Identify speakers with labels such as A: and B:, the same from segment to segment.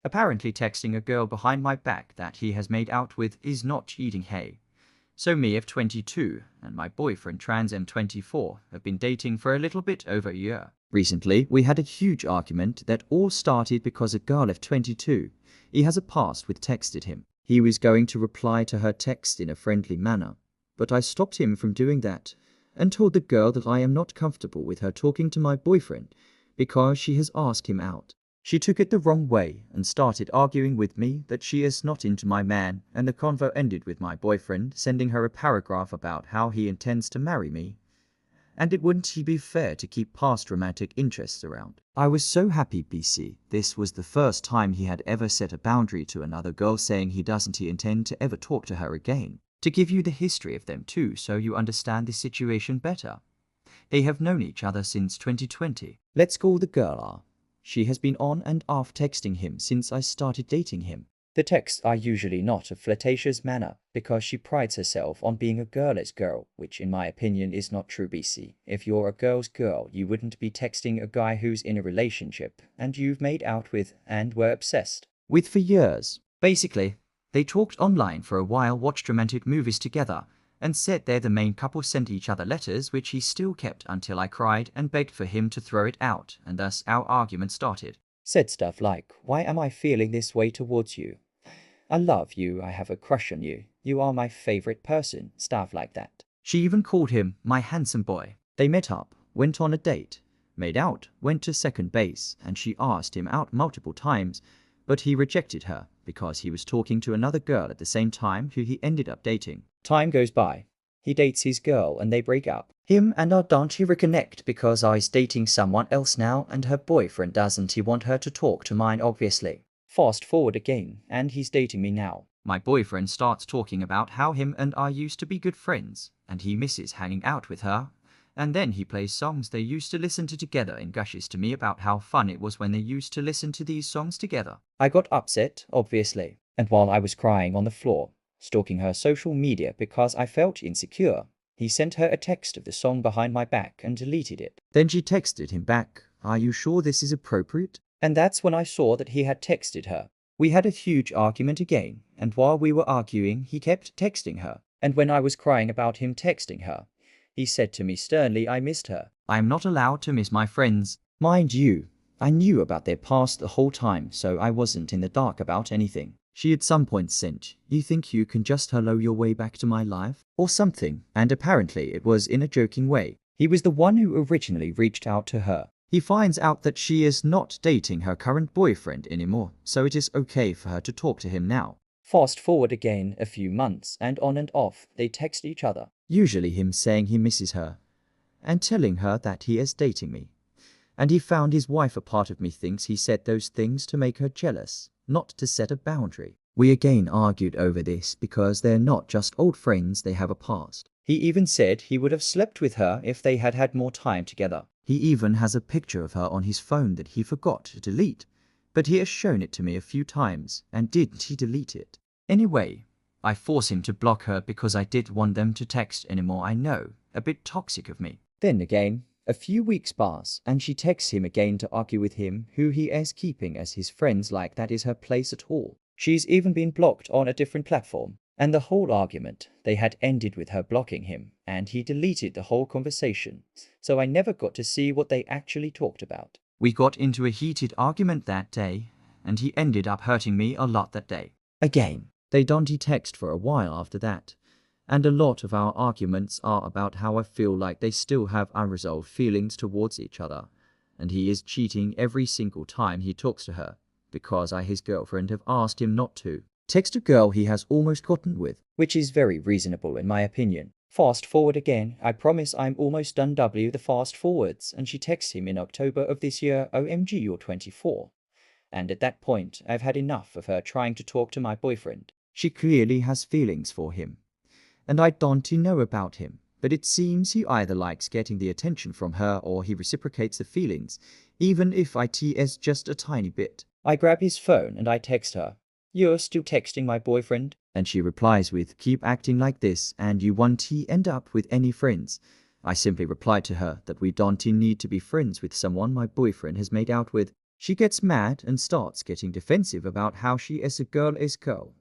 A: Apparently texting a girl behind my back that he has made out with is not cheating, hey. So me of 22 and my boyfriend trans M24 have been dating for a little bit over a year. Recently, we had a huge argument that all started because a girl of 22, he has a past with texted him. He was going to reply to her text in a friendly manner, but I stopped him from doing that and told the girl that I am not comfortable with her talking to my boyfriend because she has asked him out. She took it the wrong way and started arguing with me that she is not into my man, and the convo ended with my boyfriend sending her a paragraph about how he intends to marry me. And it wouldn't he be fair to keep past romantic interests around. I was so happy, BC. This was the first time he had ever set a boundary to another girl, saying he doesn't intend to ever talk to her again. To give you the history of them too, so you understand the situation better. They have known each other since 2020. Let's call the girl R. She has been on and off texting him since I started dating him. The texts are usually not a flirtatious manner because she prides herself on being a girl's girl, which in my opinion is not true, BC. If you're a girl's girl, you wouldn't be texting a guy who's in a relationship and you've made out with and were obsessed with for years. Basically, they talked online for a while, watched romantic movies together, and said they're the main couple, sent each other letters which he still kept until I cried and begged for him to throw it out, and thus our argument started. Said stuff like, "Why am I feeling this way towards you? I love you, I have a crush on you, you are my favorite person," stuff like that. She even called him my handsome boy. They met up, went on a date, made out, went to second base, and she asked him out multiple times, but he rejected her because he was talking to another girl at the same time who he ended up dating. Time goes by. He dates his girl and they break up. Him and our Dante reconnect because I's dating someone else now and her boyfriend doesn't he want her to talk to mine, obviously. Fast forward again and he's dating me now. My boyfriend starts talking about how him and I used to be good friends and he misses hanging out with her, and then he plays songs they used to listen to together and gushes to me about how fun it was when they used to listen to these songs together. I got upset, obviously, and while I was crying on the floor, stalking her social media because I felt insecure, he sent her a text of the song behind my back and deleted it. Then she texted him back, "Are you sure this is appropriate?" And that's when I saw that he had texted her. We had a huge argument again, and while we were arguing he kept texting her, and when I was crying about him texting her, he said to me sternly I missed her. I am not allowed to miss my friends. Mind you, I knew about their past the whole time, so I wasn't in the dark about anything. She at some point sent, "You think you can just hello your way back to my life?" or something, and apparently it was in a joking way. He was the one who originally reached out to her. He finds out that she is not dating her current boyfriend anymore, so it is okay for her to talk to him now. Fast forward again a few months and on and off they text each other. Usually him saying he misses her and telling her that he is dating me. And he found his wife a part of me thinks he said those things to make her jealous, not to set a boundary. We again argued over this because they're not just old friends, they have a past. He even said he would have slept with her if they had had more time together. He even has a picture of her on his phone that he forgot to delete, but he has shown it to me a few times, and didn't he delete it? Anyway, I force him to block her because I didn't want them to text anymore. I know, a bit toxic of me. Then again, a few weeks pass and she texts him again to argue with him who he is keeping as his friends like that is her place at all. She's even been blocked on a different platform. And the whole argument, they had ended with her blocking him and he deleted the whole conversation. So I never got to see what they actually talked about. We got into a heated argument that day and he ended up hurting me a lot that day. Again, they don't text for a while after that. And a lot of our arguments are about how I feel like they still have unresolved feelings towards each other. And he is cheating every single time he talks to her because I, his girlfriend, have asked him not to text a girl he has almost gotten with, which is very reasonable in my opinion. Fast forward again, I promise I'm almost done the fast forwards, and she texts him in October of this year, "OMG, you're 24. And at that point, I've had enough of her trying to talk to my boyfriend. She clearly has feelings for him. And I don't know about him, but it seems he either likes getting the attention from her or he reciprocates the feelings, even if it is just a tiny bit. I grab his phone and I text her, "You're still texting my boyfriend?" And she replies with, "Keep acting like this and you won't end up with any friends." I simply replied to her that we don't need to be friends with someone my boyfriend has made out with. She gets mad and starts getting defensive about how she is a girl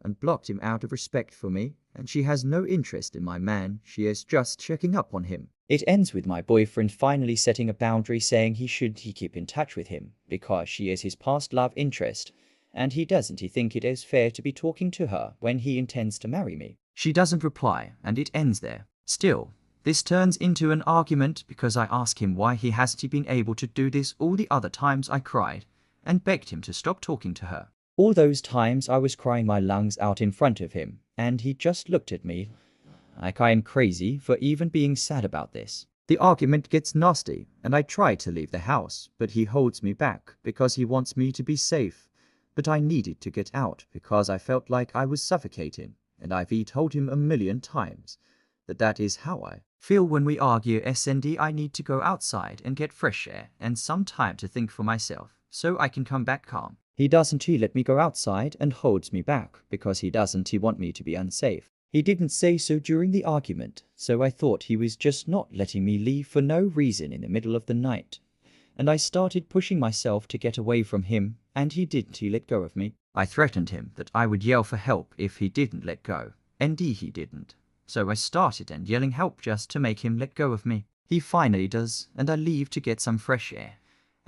A: and blocked him out of respect for me, and she has no interest in my man, she is just checking up on him. It ends with my boyfriend finally setting a boundary saying he keep in touch with him because she is his past love interest, and he think it is fair to be talking to her when he intends to marry me. She doesn't reply and it ends there. Still, this turns into an argument because I ask him why he hasn't been able to do this all the other times I cried and begged him to stop talking to her. All those times I was crying my lungs out in front of him, and he just looked at me like I am crazy for even being sad about this. The argument gets nasty, and I try to leave the house, but he holds me back because he wants me to be safe. But I needed to get out because I felt like I was suffocating, and I've told him a million times that is how I feel when we argue. I need to go outside and get fresh air and some time to think for myself, so I can come back calm. He doesn't let me go outside and holds me back because he doesn't want me to be unsafe. He didn't say so during the argument, so I thought he was just not letting me leave for no reason in the middle of the night. And I started pushing myself to get away from him, and he didn't let go of me. I threatened him that I would yell for help if he didn't let go, and he didn't. So I started yelling help just to make him let go of me. He finally does, and I leave to get some fresh air.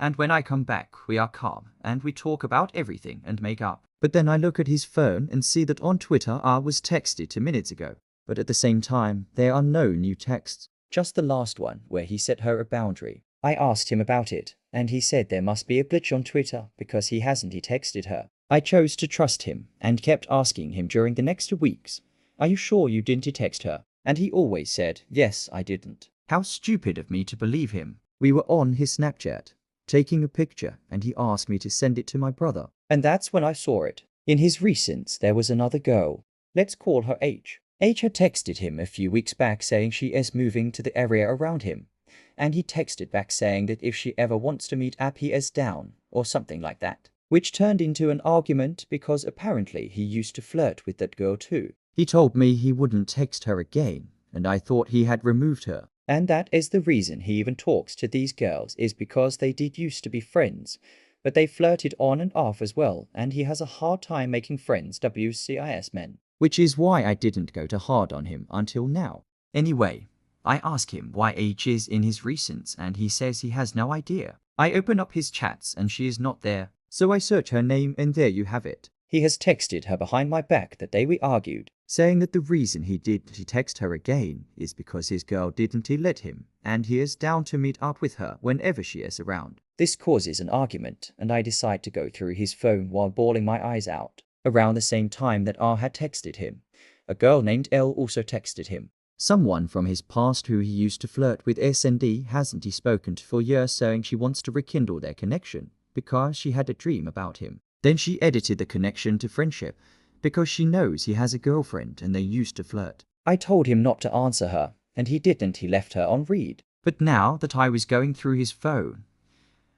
A: And when I come back, we are calm, and we talk about everything and make up. But then I look at his phone and see that on Twitter I was texted 2 minutes ago. But at the same time, there are no new texts. Just the last one, where he set her a boundary. I asked him about it, and he said there must be a glitch on Twitter because he hasn't texted her. I chose to trust him, and kept asking him during the next 2 weeks, "Are you sure you didn't text her?" And he always said, "Yes, I didn't." How stupid of me to believe him. We were on his Snapchat, taking a picture, and he asked me to send it to my brother. And that's when I saw it. In his recents, there was another girl. Let's call her H. H had texted him a few weeks back saying she is moving to the area around him. And he texted back saying that if she ever wants to meet up, he is down, or something like that. Which turned into an argument because apparently he used to flirt with that girl too. He told me he wouldn't text her again, and I thought he had removed her. And that is the reason he even talks to these girls, is because they did used to be friends, but they flirted on and off as well, and he has a hard time making friends WCIS men. Which is why I didn't go too hard on him until now. Anyway, I ask him why H is in his recents, and he says he has no idea. I open up his chats and she is not there, so I search her name and there you have it. He has texted her behind my back the day we argued, saying that the reason he text her again is because his girl didn't let him, and he is down to meet up with her whenever she is around. This causes an argument, and I decide to go through his phone while bawling my eyes out. Around the same time that R had texted him, a girl named L also texted him. Someone from his past who he used to flirt with hasn't spoken to for years, saying she wants to rekindle their connection because she had a dream about him. Then she edited the connection to friendship because she knows he has a girlfriend and they used to flirt. I told him not to answer her, and he didn't. He left her on read. But now that I was going through his phone,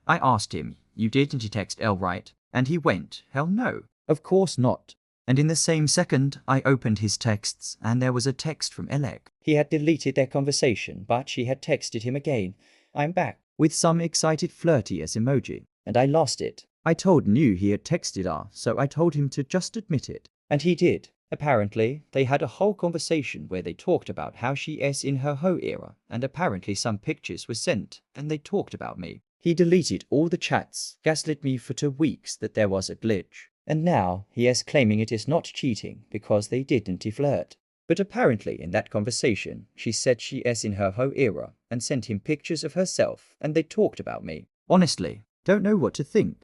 A: I asked him, "You didn't text L, right?" And he went, "Hell no, of course not." And in the same second, I opened his texts, and there was a text from Elec. He had deleted their conversation, but she had texted him again, "I'm back," with some excited flirty as emoji, and I lost it. I knew he had texted her, so I told him to just admit it. And he did. Apparently, they had a whole conversation where they talked about how she is in her hoe era, and apparently some pictures were sent, and they talked about me. He deleted all the chats, gaslit me for 2 weeks that there was a glitch, and now he is claiming it is not cheating because they didn't flirt. But apparently in that conversation, she said she is in her hoe era and sent him pictures of herself, and they talked about me. Honestly, don't know what to think.